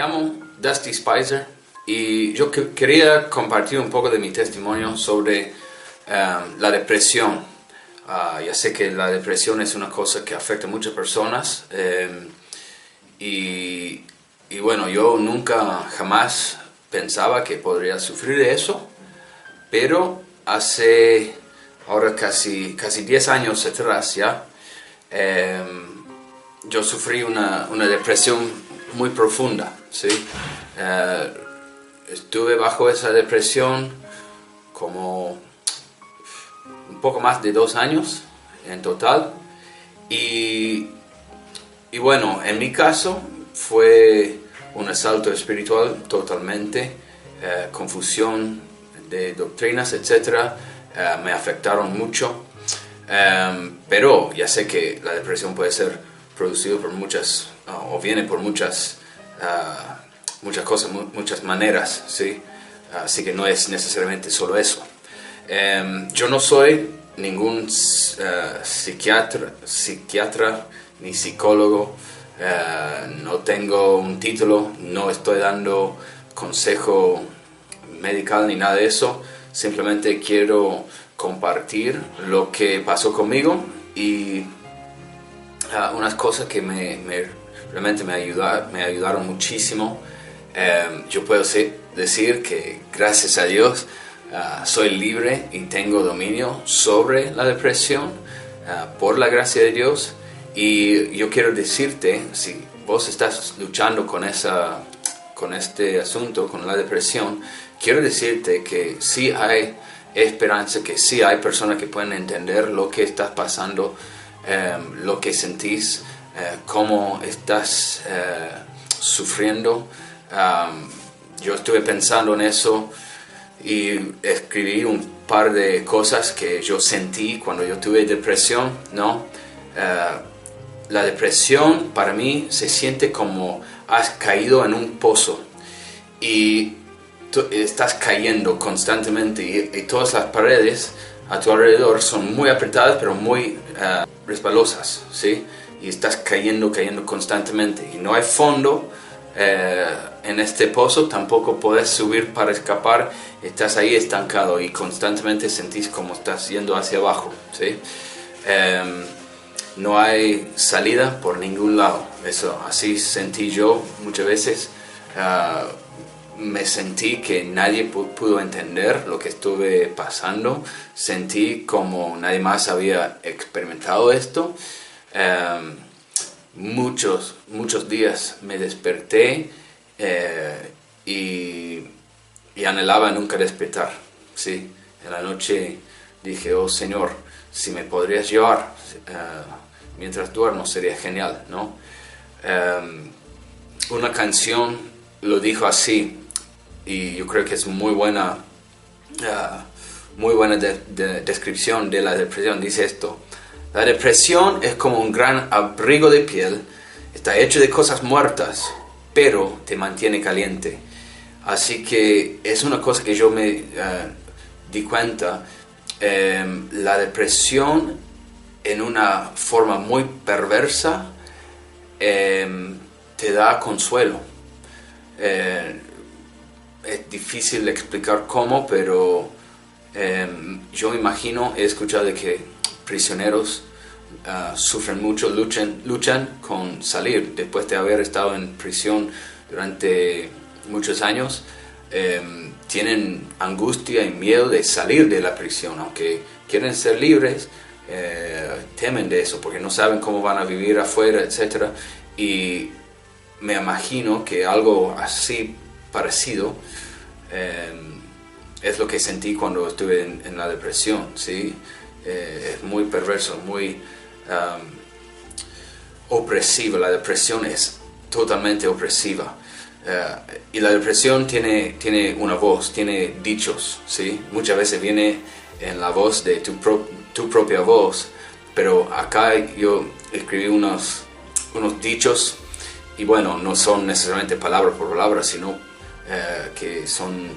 llamo Dusty Spicer y yo quería compartir un poco de mi testimonio sobre la depresión. Ya sé que la depresión es una cosa que afecta a muchas personas y bueno, yo nunca jamás pensaba que podría sufrir de eso, pero hace ahora casi 10 años atrás ya yo sufrí una depresión muy profunda, ¿sí? Estuve bajo esa depresión como un poco más de 2 años en total y bueno, en mi caso fue un asalto espiritual totalmente, confusión de doctrinas, etc. Me afectaron mucho, pero ya sé que la depresión puede ser producida por muchas, o viene por muchas cosas, muchas maneras, ¿sí? Así que no es necesariamente solo eso. Yo no soy ningún psiquiatra ni psicólogo, no tengo un título, no estoy dando consejo medical ni nada de eso, simplemente quiero compartir lo que pasó conmigo y unas cosas que realmente me ayudaron muchísimo. Yo puedo decir que gracias a Dios soy libre y tengo dominio sobre la depresión por la gracia de Dios. Y yo quiero decirte, si vos estás luchando con este asunto, con la depresión, quiero decirte que sí hay esperanza, que sí hay personas que pueden entender lo que estás pasando, lo que sentís, cómo estás sufriendo. Yo estuve pensando en eso y escribí un par de cosas que yo sentí cuando yo tuve depresión, ¿no? La depresión para mí se siente como has caído en un pozo y estás cayendo constantemente y todas las paredes a tu alrededor son muy apretadas pero muy resbalosas, ¿sí? Y estás cayendo constantemente y no hay fondo en este pozo, tampoco puedes subir para escapar, estás ahí estancado y constantemente sentís como estás yendo hacia abajo, ¿sí? No hay salida por ningún lado. Eso, así sentí yo muchas veces. Me sentí que nadie pudo entender lo que estuve pasando. Sentí como nadie más había experimentado esto. Muchos días me desperté y anhelaba nunca despertar, ¿sí? En la noche dije, oh Señor, si me podrías llevar mientras duermo sería genial, ¿no? Una canción lo dijo así y yo creo que es muy buena descripción de la depresión. Dice esto: la depresión es como un gran abrigo de piel, está hecho de cosas muertas, pero te mantiene caliente. Así que es una cosa que yo me di cuenta. La depresión en una forma muy perversa te da consuelo. Es difícil explicar cómo, pero yo imagino, he escuchado de que prisioneros sufren mucho, luchan con salir después de haber estado en prisión durante muchos años. Tienen angustia y miedo de salir de la prisión, aunque quieren ser libres, temen de eso porque no saben cómo van a vivir afuera, etc. Y me imagino que algo así parecido es lo que sentí cuando estuve en la depresión, ¿sí? Es muy perverso, muy opresiva. La depresión es totalmente opresiva. Y la depresión tiene una voz, tiene dichos, ¿sí? Muchas veces viene en la voz de tu propia voz, pero acá yo escribí unos dichos y bueno, no son necesariamente palabra por palabra, sino que son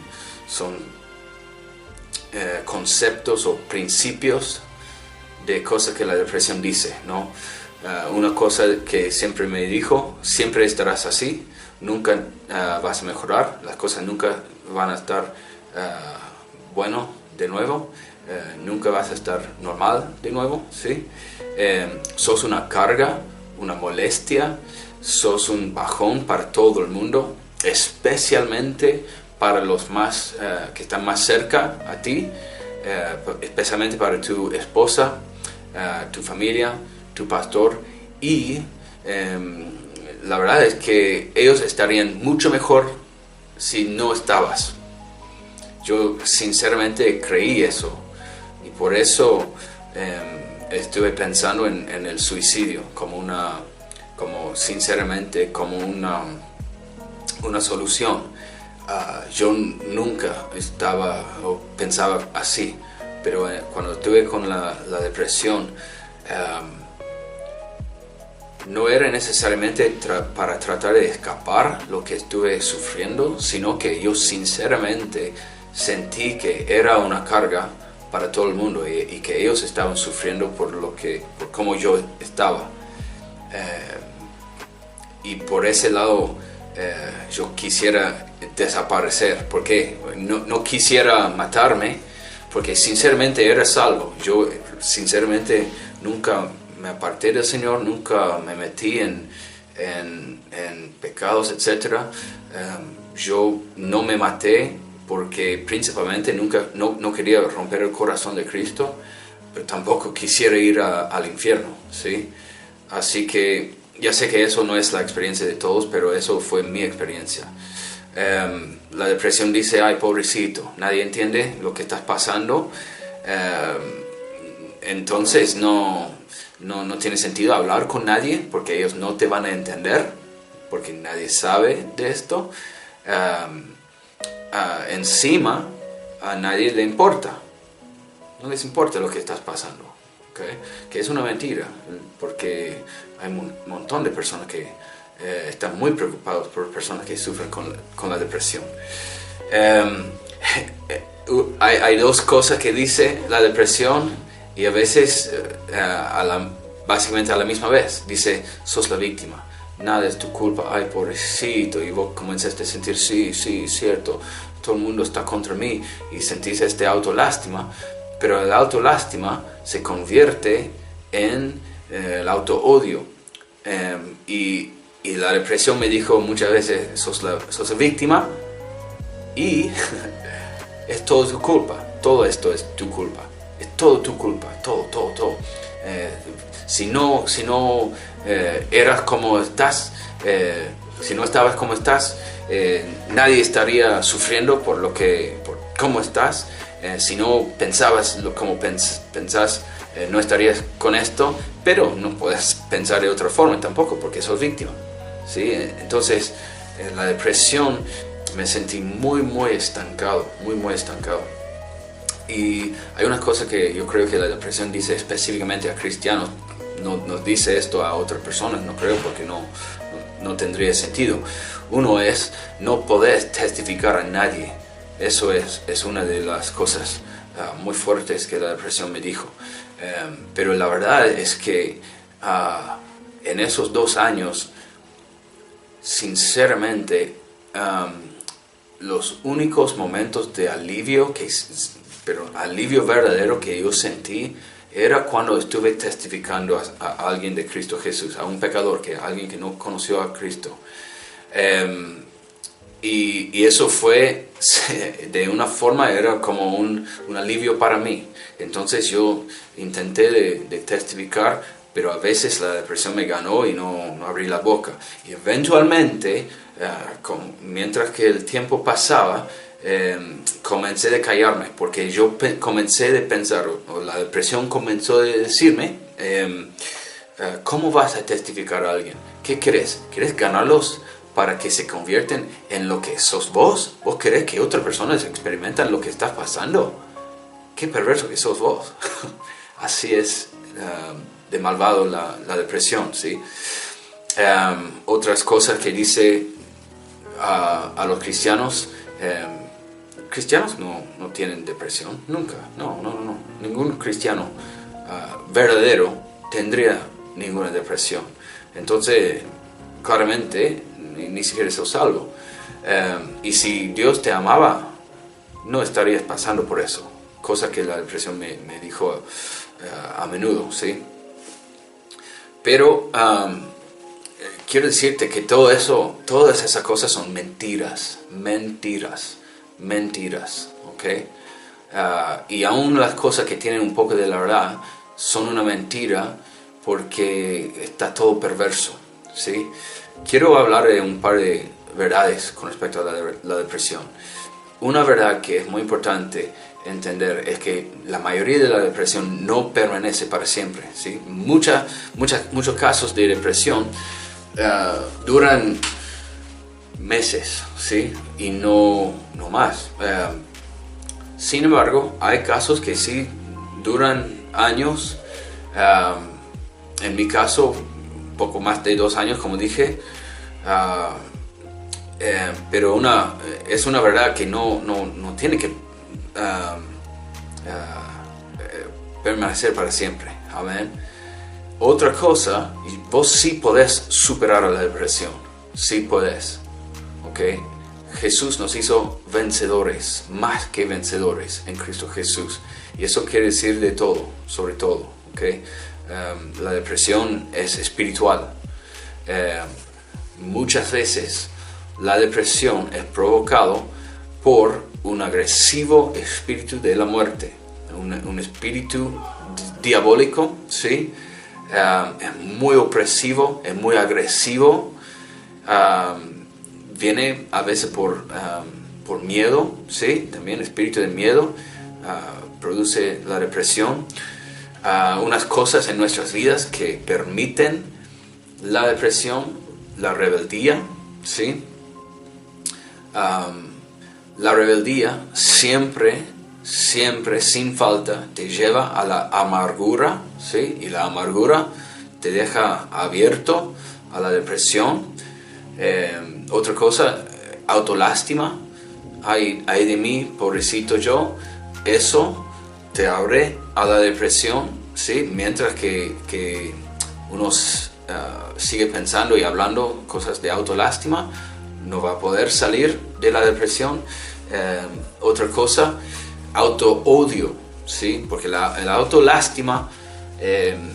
conceptos o principios de cosas que la depresión dice, ¿no? Una cosa que siempre me dijo: siempre estarás así. nunca vas a mejorar, las cosas nunca van a estar bueno de nuevo, nunca vas a estar normal de nuevo, ¿sí? Sos una carga, una molestia, sos un bajón para todo el mundo, especialmente para los más que están más cerca a ti, especialmente para tu esposa, tu familia, tu pastor, y la verdad es que ellos estarían mucho mejor si no estabas. Yo sinceramente creí eso, y por eso estuve pensando en el suicidio como sinceramente como una solución. Yo nunca pensaba así, pero cuando estuve con la depresión, no era necesariamente para tratar de escapar lo que estuve sufriendo, sino que yo sinceramente sentí que era una carga para todo el mundo, y que ellos estaban sufriendo por cómo yo estaba. Y por ese lado yo quisiera desaparecer, porque no quisiera matarme, porque sinceramente era salvo. Yo sinceramente nunca me aparté del Señor, nunca me metí en pecados, etc. Yo no me maté porque principalmente no quería romper el corazón de Cristo, pero tampoco quisiera ir al infierno, ¿sí? Así que ya sé que eso no es la experiencia de todos, pero eso fue mi experiencia. La depresión dice, ay, pobrecito, nadie entiende lo que estás pasando, entonces no tiene sentido hablar con nadie, porque ellos no te van a entender, porque nadie sabe de esto. Encima, a nadie le importa, no les importa lo que estás pasando, ¿okay? Que es una mentira, porque hay un montón de personas que están muy preocupados por personas que sufren con la depresión. Hay dos cosas que dice la depresión, y a veces básicamente a la misma vez. Dice, sos la víctima, nada es tu culpa, ay, pobrecito, y vos comenzaste a sentir, sí, cierto, todo el mundo está contra mí, y sentís autolástima, pero el autolástima se convierte en el auto-odio, y la depresión me dijo muchas veces, sos la víctima, y es todo tu culpa, todo esto es tu culpa, es todo tu culpa, todo. Si no eras como estás, si no estabas como estás, nadie estaría sufriendo por cómo estás. Si no pensabas como pensás, no estarías con esto, pero no puedes pensar de otra forma tampoco, porque sos víctima, ¿sí? Entonces, la depresión, me sentí muy estancado. Y hay una cosa que yo creo que la depresión dice específicamente a cristianos, no nos dice esto a otras personas, no creo, porque no tendría sentido. Uno es, no poder testificar a nadie. Eso es una de las cosas muy fuertes que la depresión me dijo. Pero la verdad es que en esos 2 años, sinceramente, los únicos momentos de alivio, pero alivio verdadero que yo sentí, era cuando estuve testificando a alguien de Cristo Jesús, a un pecador, alguien que no conoció a Cristo. Y eso fue, de una forma, era como un alivio para mí. Entonces yo intenté de testificar, pero a veces la depresión me ganó y no abrí la boca. Y eventualmente, mientras que el tiempo pasaba, comencé a callarme, porque yo comencé a pensar, o la depresión comenzó a decirme, ¿cómo vas a testificar a alguien? ¿Qué querés? ¿Querés ganarlos para que se convierten en lo que sos vos? ¿Vos querés que otras personas experimentan lo que estás pasando? ¡Qué perverso que sos vos! Así es de malvado la depresión, ¿sí? Otras cosas que dice a los cristianos, cristianos no tienen depresión, nunca, no. Ningún cristiano verdadero tendría ninguna depresión. Entonces, claramente ni siquiera sos salvo. Y si Dios te amaba, no estarías pasando por eso. Cosa que la depresión me dijo a menudo, ¿sí? Pero quiero decirte que todo eso, todas esas cosas son mentiras, ¿ok? Y aún las cosas que tienen un poco de la verdad son una mentira porque está todo perverso, ¿sí? Quiero hablar de un par de verdades con respecto a la depresión. Una verdad que es muy importante entender es que la mayoría de la depresión no permanece para siempre, ¿sí? Muchos casos de depresión duran meses, ¿sí? Y no más. Sin embargo, hay casos que sí duran años. En mi caso, poco más de 2 años, como dije. Pero es una verdad que no tiene que permanecer para siempre. Amén. Otra cosa, vos sí podés superar a la depresión. Sí podés. ¿Ok? Jesús nos hizo vencedores, más que vencedores en Cristo Jesús. Y eso quiere decir de todo, sobre todo. ¿Ok? La depresión es espiritual. Muchas veces la depresión es provocado por un agresivo espíritu de la muerte, un espíritu diabólico, ¿sí? Es muy opresivo, es muy agresivo, viene a veces por miedo, ¿sí? También espíritu de miedo produce la depresión. Unas cosas en nuestras vidas que permiten la depresión, la rebeldía, ¿sí? La rebeldía siempre, sin falta, te lleva a la amargura, ¿sí? Y la amargura te deja abierto a la depresión. Otra cosa, autolástima. Ay de mí, pobrecito yo. Eso te abre a la depresión, ¿sí? Mientras que uno sigue pensando y hablando cosas de autolástima, no va a poder salir de la depresión. Otra cosa, auto-odio, ¿sí? Porque la autolástima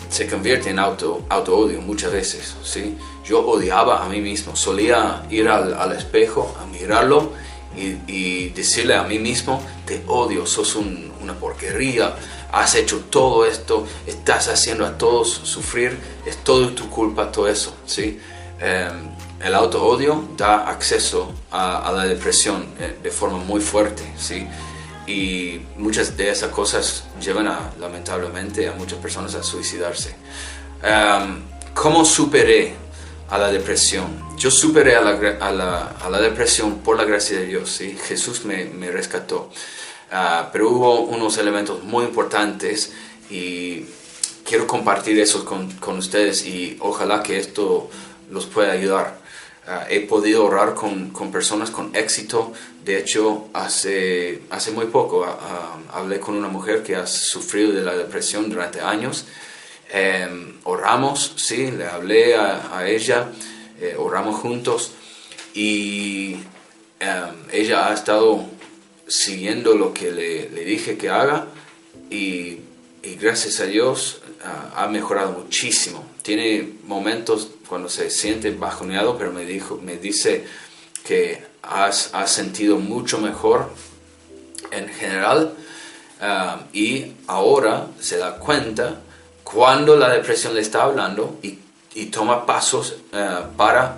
se convierte en auto-odio muchas veces, ¿sí? Yo odiaba a mí mismo, solía ir al espejo a mirarlo y decirle a mí mismo: te odio, sos una porquería, has hecho todo esto, estás haciendo a todos sufrir, es todo tu culpa, todo eso, ¿sí? El auto-odio da acceso a la depresión de forma muy fuerte, ¿sí? Y muchas de esas cosas llevan lamentablemente a muchas personas a suicidarse. ¿Cómo superé a la depresión? Yo superé a la depresión por la gracia de Dios, ¿sí? Jesús me rescató. Pero hubo unos elementos muy importantes y quiero compartir eso con ustedes, y ojalá que esto los pueda ayudar. He podido orar con personas con éxito. De hecho, hace muy poco hablé con una mujer que ha sufrido de la depresión durante años. Oramos, sí, le hablé a ella, oramos juntos, y ella ha estado siguiendo lo que le dije que haga, y gracias a Dios ha mejorado muchísimo. Tiene momentos cuando se siente bajoneado, pero me dice que ha sentido mucho mejor en general, y ahora se da cuenta cuando la depresión le está hablando y toma pasos para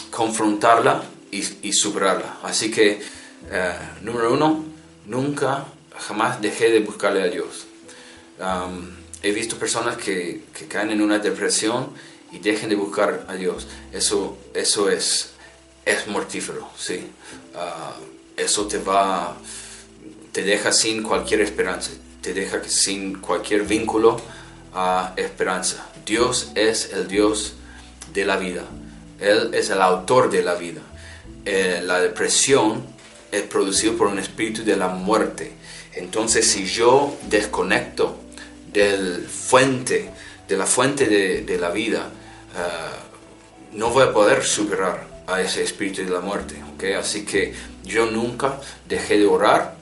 confrontarla y superarla. Así que, número 1, nunca, jamás dejé de buscarle a Dios. He visto personas que caen en una depresión y dejen de buscar a Dios. Eso es mortífero, ¿sí? Eso te deja sin cualquier esperanza, te deja sin cualquier vínculo a esperanza. Dios es el Dios de la vida. Él es el autor de la vida. La depresión es producida por un espíritu de la muerte. Entonces, si yo desconecto de la fuente de la vida, no voy a poder superar a ese espíritu de la muerte, ¿okay? Así que yo nunca dejé de orar.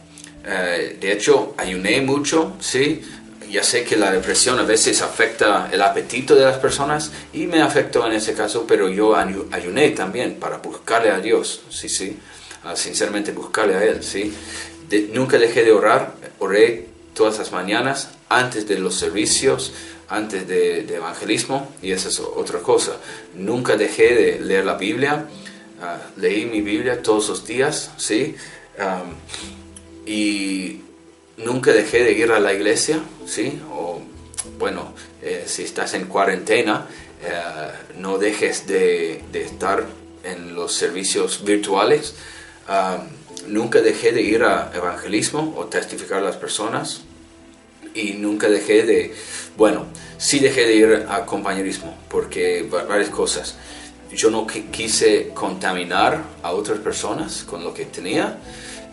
De hecho, ayuné mucho, ¿sí? Ya sé que la depresión a veces afecta el apetito de las personas y me afectó en ese caso, pero yo ayuné también para buscarle a Dios, sí, sí, sinceramente buscarle a Él, sí. Nunca dejé de orar, oré todas las mañanas antes de los servicios, antes de evangelismo, y esa es otra cosa. Nunca dejé de leer la Biblia, leí mi Biblia todos los días, sí, y nunca dejé de ir a la iglesia, ¿sí? O, bueno, si estás en cuarentena, no dejes de estar en los servicios virtuales. Nunca dejé de ir a evangelismo o testificar a las personas. Y nunca dejé de, bueno, sí dejé de ir a compañerismo, porque varias cosas. Yo no quise contaminar a otras personas con lo que tenía.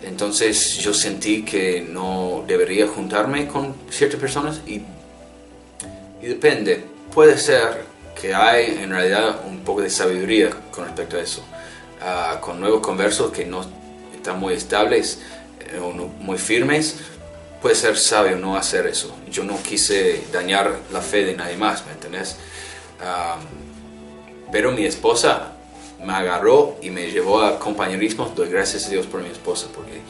Entonces yo sentí que no debería juntarme con ciertas personas y depende, puede ser que hay en realidad un poco de sabiduría con respecto a eso. Con nuevos conversos que no están muy estables o muy firmes, puede ser sabio no hacer eso. Yo no quise dañar la fe de nadie más, ¿me entendés? Pero mi esposa me agarró y me llevó a compañerismo. Doy gracias a Dios por mi esposa porque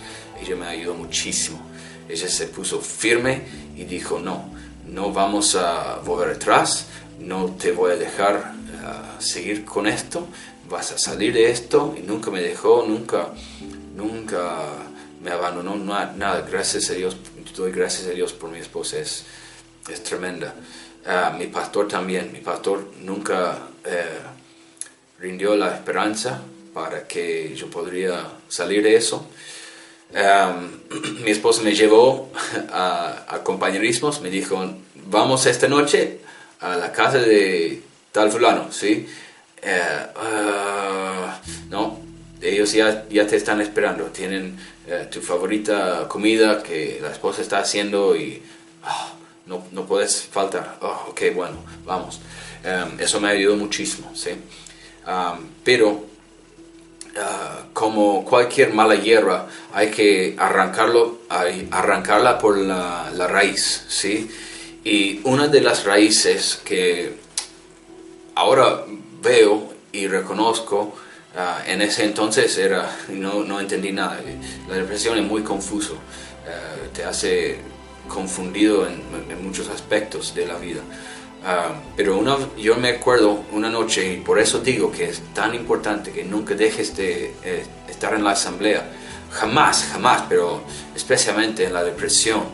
ella me ayudó muchísimo. Ella se puso firme y dijo, no vamos a volver atrás, no te voy a dejar seguir con esto, vas a salir de esto. Y nunca me dejó, nunca me abandonó, nada. Gracias a Dios, doy gracias a Dios por mi esposa, es tremenda. Mi pastor también, mi pastor nunca rindió la esperanza para que yo podría salir de eso. Mi esposa me llevó a compañerismos, me dijo, vamos esta noche a la casa de tal fulano, ¿sí? No, ellos ya te están esperando, tienen tu favorita comida que la esposa está haciendo y no puedes faltar. Ok, bueno, vamos. Eso me ayudó muchísimo, ¿sí? Pero como cualquier mala hierba, hay que arrancarla por la raíz, ¿sí? Y una de las raíces que ahora veo y reconozco, en ese entonces no entendí nada. La depresión es muy confuso, te hace confundido en muchos aspectos de la vida. Pero yo me acuerdo una noche, y por eso digo que es tan importante que nunca dejes de estar en la asamblea, jamás, pero especialmente en la depresión.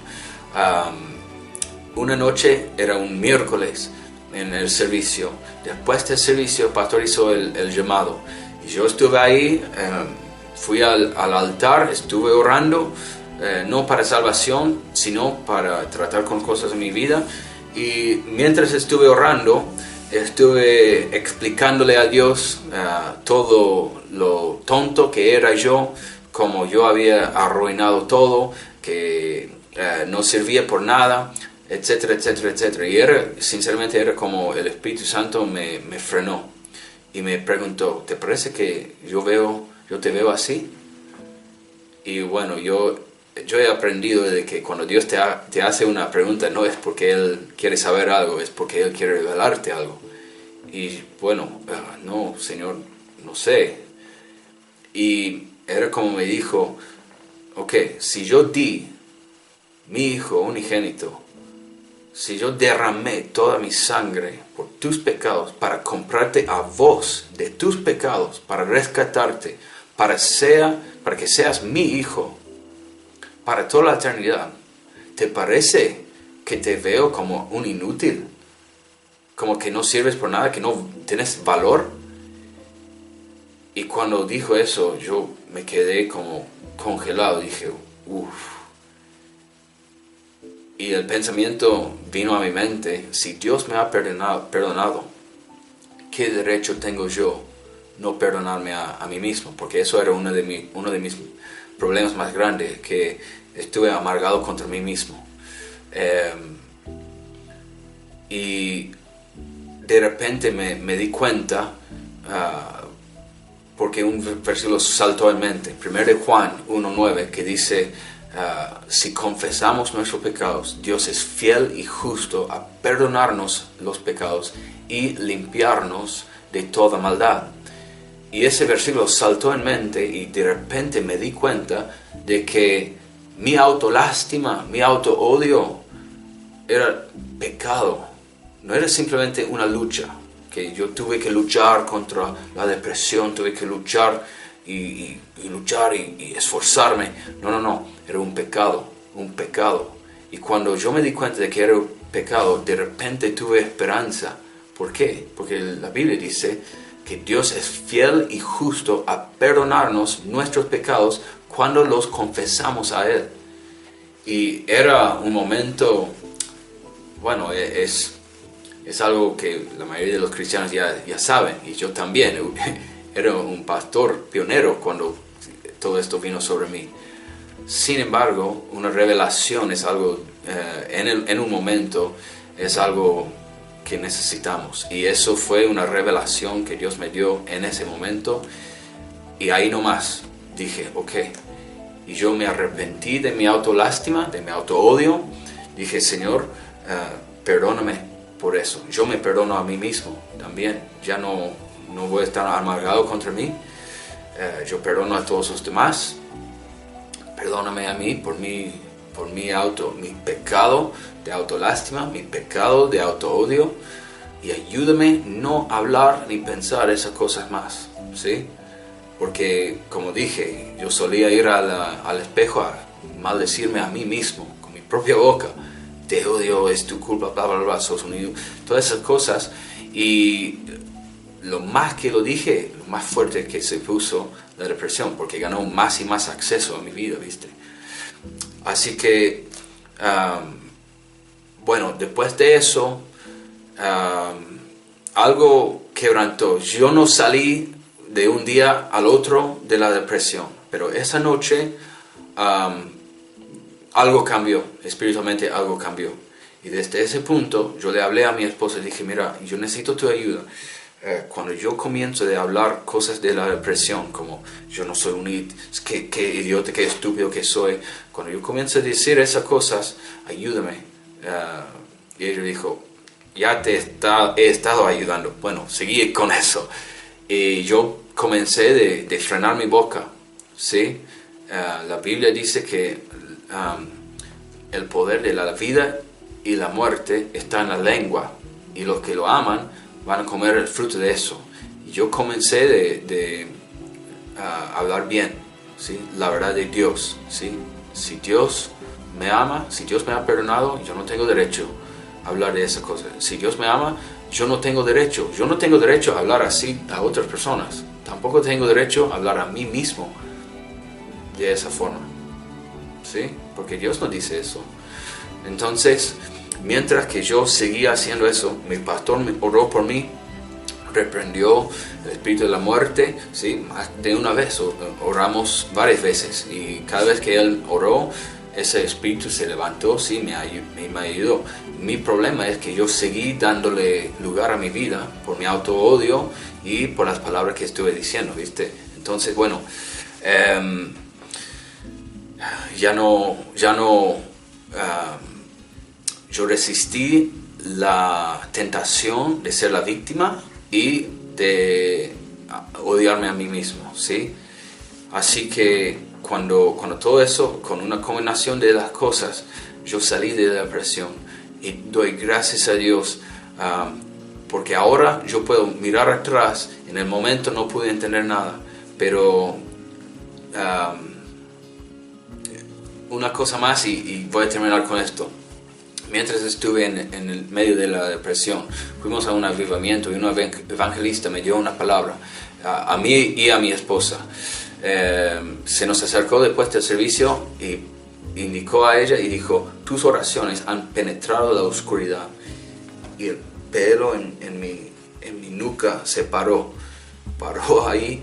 Una noche, era un miércoles en el servicio, después del servicio el pastor hizo el llamado, y yo estuve ahí, fui al altar, estuve orando, no para salvación, sino para tratar con cosas en mi vida. Y mientras estuve orando, estuve explicándole a Dios todo lo tonto que era yo, como yo había arruinado todo, que no servía por nada, etcétera, etcétera, etcétera. Y sinceramente era como el Espíritu Santo me frenó y me preguntó, ¿te parece que yo te veo así? Y bueno, yo he aprendido de que cuando Dios te hace una pregunta, no es porque Él quiere saber algo, es porque Él quiere revelarte algo. Y bueno, no, Señor, no sé. Y era como me dijo, ok, si yo di mi hijo unigénito, si yo derramé toda mi sangre por tus pecados, para comprarte a vos de tus pecados, para rescatarte, para que seas mi hijo, para toda la eternidad, ¿te parece que te veo como un inútil? Como que no sirves por nada, que no tienes valor. Y cuando dijo eso, yo me quedé como congelado. Dije, uff. Y el pensamiento vino a mi mente, si Dios me ha perdonado, ¿qué derecho tengo yo no perdonarme a mí mismo? Porque eso era uno de mis problemas más grandes, que estuve amargado contra mí mismo. Y de repente me di cuenta porque un versículo saltó en mente, 1 de Juan 1:9, que dice, si confesamos nuestros pecados, Dios es fiel y justo a perdonarnos los pecados y limpiarnos de toda maldad. Y ese versículo saltó en mente y de repente me di cuenta de que mi autolástima, mi autoodio era pecado. No era simplemente una lucha, que yo tuve que luchar contra la depresión, tuve que luchar y luchar y esforzarme. No, era un pecado. Y cuando yo me di cuenta de que era un pecado, de repente tuve esperanza. ¿Por qué? Porque la Biblia dice que Dios es fiel y justo a perdonarnos nuestros pecados cuando los confesamos a Él. Y era un momento, bueno, es algo que la mayoría de los cristianos ya saben, y yo también. Era un pastor pionero cuando todo esto vino sobre mí. Sin embargo, una revelación es algo, en un momento, es algo que necesitamos. Y eso fue una revelación que Dios me dio en ese momento. Y ahí nomás dije, ok. Y yo me arrepentí de mi autolástima, de mi autoodio. Dije, Señor, perdóname por eso. Yo me perdono a mí mismo también. Ya no voy a estar amargado contra mí. Yo perdono a todos los demás. Perdóname a mí por mi pecado de autolástima, mi pecado de autoodio, y ayúdame no hablar ni pensar esas cosas más, ¿sí? Porque, como dije, yo solía ir al espejo a maldecirme a mí mismo, con mi propia boca. Te odio, es tu culpa, bla, bla, bla, sos unido. Todas esas cosas. Y lo más que lo dije, lo más fuerte que se puso la depresión, porque ganó más y más acceso a mi vida, ¿viste? Así que, bueno, después de eso, algo quebrantó. Yo no salí de un día al otro de la depresión, pero esa noche algo cambió, espiritualmente algo cambió. Y desde ese punto yo le hablé a mi esposa y dije, mira, yo necesito tu ayuda. Cuando yo comienzo de hablar cosas de la depresión, como yo no soy qué idiota, qué estúpido que soy, cuando yo comienzo a decir esas cosas, ayúdame. Y ella dijo, ya te he estado ayudando. Bueno, seguí con eso. Y yo comencé de frenar mi boca, ¿sí? La Biblia dice que el poder de la vida y la muerte está en la lengua, y los que lo aman van a comer el fruto de eso. Y yo comencé de hablar bien, ¿sí? La verdad de Dios, ¿sí? Si Dios me ama, si Dios me ha perdonado, yo no tengo derecho a hablar de esas cosas. Si Dios me ama, yo no tengo derecho a hablar así a otras personas. Tampoco tengo derecho a hablar a mí mismo de esa forma, ¿sí? Porque Dios no dice eso. Entonces, mientras que yo seguía haciendo eso, mi pastor me oró por mí, reprendió el espíritu de la muerte, ¿sí? Más de una vez, oramos varias veces, y cada vez que él oró, ese espíritu se levantó, ¿sí? me ayudó. Mi problema es que yo seguí dándole lugar a mi vida por mi autoodio y por las palabras que estuve diciendo, ¿viste? Entonces, bueno, yo resistí la tentación de ser la víctima y de odiarme a mí mismo, ¿sí? Así que cuando todo eso, con una combinación de las cosas, yo salí de la depresión, y doy gracias a Dios, porque ahora yo puedo mirar atrás. En el momento no pude entender nada, pero una cosa más, y voy a terminar con esto. Mientras estuve en el medio de la depresión, fuimos a un avivamiento y un evangelista me dio una palabra a mí y a mi esposa. Se nos acercó después del servicio y indicó a ella y dijo: tus oraciones han penetrado la oscuridad. Y el pelo en mi nuca se paró ahí,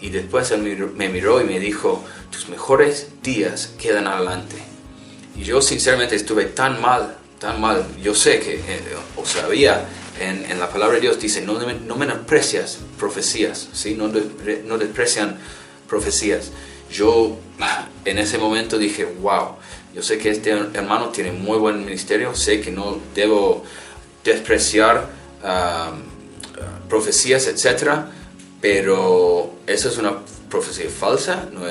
y después él me miró y me dijo: tus mejores días quedan adelante. Y yo sinceramente estuve tan mal tan mal. Yo sé que, o sabía, en la palabra de Dios dice, no menosprecias profecías, ¿sí? No desprecian profecías. Yo en ese momento dije, wow, yo sé que este hermano tiene muy buen ministerio, sé que no debo despreciar profecías, etcétera, pero esa es una profecía falsa, no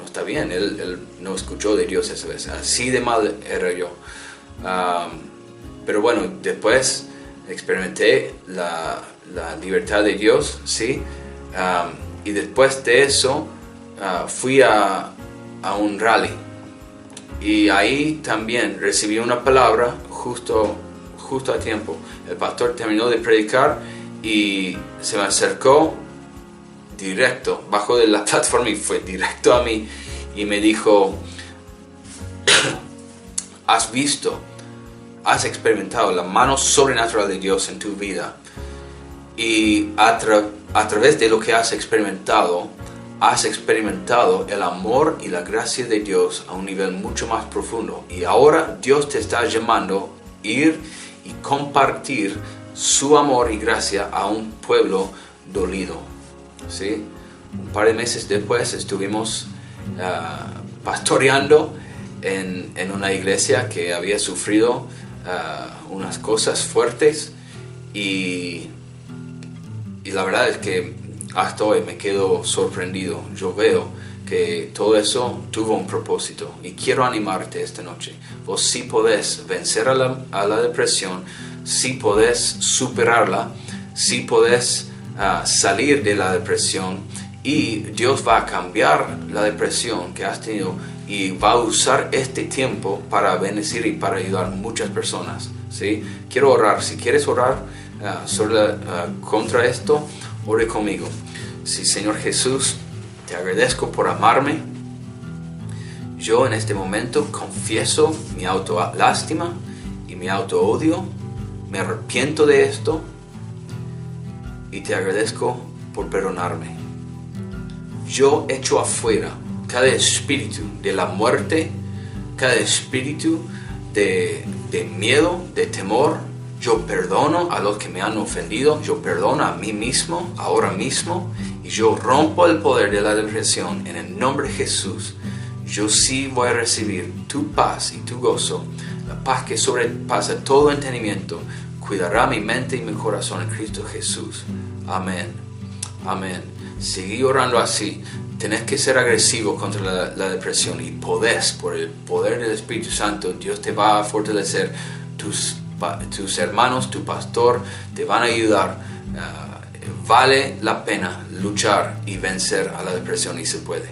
está bien. Él no escuchó de Dios esa vez, así de mal era yo. Pero bueno, después experimenté la libertad de Dios, ¿sí? Y después de eso fui a un rally, y ahí también recibí una palabra justo a tiempo. El pastor terminó de predicar y se me acercó directo, bajó de la plataforma y fue directo a mí y me dijo, has visto, has experimentado la mano sobrenatural de Dios en tu vida, y a través de lo que has experimentado el amor y la gracia de Dios a un nivel mucho más profundo, y ahora Dios te está llamando a ir y compartir su amor y gracia a un pueblo dolido, ¿sí? Un par de meses después estuvimos pastoreando en una iglesia que había sufrido unas cosas fuertes, y la verdad es que hasta hoy me quedo sorprendido. Yo veo que todo eso tuvo un propósito, y quiero animarte esta noche. Vos sí podés vencer a la depresión, sí podés superarla, sí podés salir de la depresión, y Dios va a cambiar la depresión que has tenido y va a usar este tiempo para bendecir y para ayudar a muchas personas, ¿sí? Quiero orar. Si quieres orar contra esto, ore conmigo. Sí, Señor Jesús, te agradezco por amarme. Yo en este momento confieso mi autolástima y mi autoodio. Me arrepiento de esto y te agradezco por perdonarme. Yo echo afuera cada espíritu de la muerte, cada espíritu de miedo, de temor. Yo perdono a los que me han ofendido, yo perdono a mí mismo ahora mismo, y yo rompo el poder de la depresión en el nombre de Jesús. Yo sí voy a recibir tu paz y tu gozo, la paz que sobrepasa todo entendimiento, cuidará mi mente y mi corazón en Cristo Jesús. Amén. Amén. Seguí orando así. Tenés que ser agresivo contra la depresión, y podés, por el poder del Espíritu Santo, Dios te va a fortalecer. Tus hermanos, tu pastor te van a ayudar. Vale la pena luchar y vencer a la depresión, y se puede.